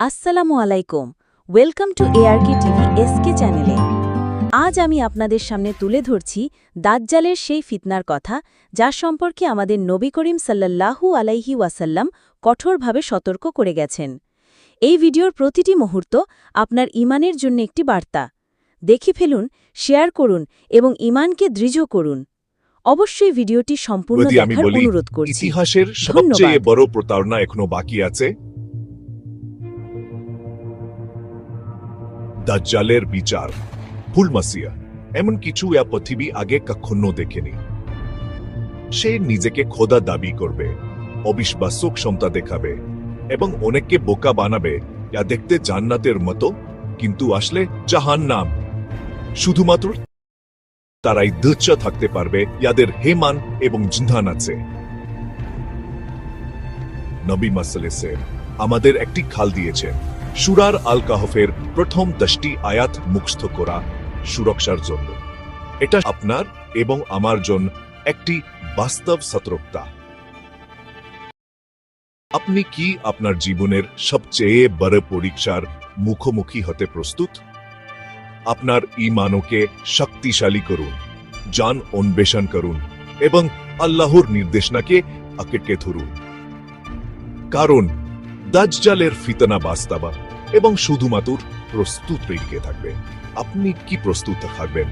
আসসালামু আলাইকুম। Welcome to ARK TV SK চ্যানেলে। আজ আমি আপনাদের সামনে তুলে ধরছি দাজ্জালের সেই ফিতনার কথা, যা সম্পর্কে আমাদের নবী করিম সাল্লাল্লাহু আলাইহি ওয়াসাল্লাম কঠোরভাবে সতর্ক করে গেছেন। এই ভিডিওর প্রতিটি মুহূর্ত আপনার ঈমানের জন্য একটি বার্তা। দেখে ফেলুন, শেয়ার করুন এবং ঈমানকে দৃঢ় করুন। অবশ্যই ভিডিওটি সম্পূর্ণ যদি আমি দেখার বলি অনুরোধ করছি। ইতিহাসের ধন্যবাদ। সবচেয়ে বড় প্রতারণা এখনো বাকি আছে, দাজ্জালের বিচার। ফুল মাসিয়া এমন কিছু পৃথিবী আগে কখনো দেখেনি। সে নিজেকে খোদা দাবি করবে, অবিশ্বাস্য ক্ষমতা দেখাবে এবং অনেককে বোকা বানাবে, যা দেখতে জান্নাতের মতো কিন্তু আসলে জাহান্নাম। শুধুমাত্র তারাই ধৈর্য থাকতে পারবে যাদের হেমান এবং জিহান আছে। নবী মাসালেসে আমাদের একটি খাল দিয়েছেন সূরা আল কাহফের প্রথম 10টি আয়াত মুখস্থ করা সুরক্ষার জন্য। এটা আপনার এবং আমার জন্য একটি বাস্তব সতর্কতা। আপনি কি আপনার জীবনের সবচেয়ে বড় পরীক্ষার মুখোমুখি হতে প্রস্তুত? আপনার ঈমানকে শক্তিশালী করুন, জ্ঞান অন্বেষণ করুন এবং আল্লাহর নির্দেশনাকে আঁকড়ে ধরুন। কারণ দাজ্জালের ফিতনা বাস্তবা এবং শুধুমাত্র প্রস্তুত রেখে থাকবে। আপনি কি প্রস্তুত থাকবেন?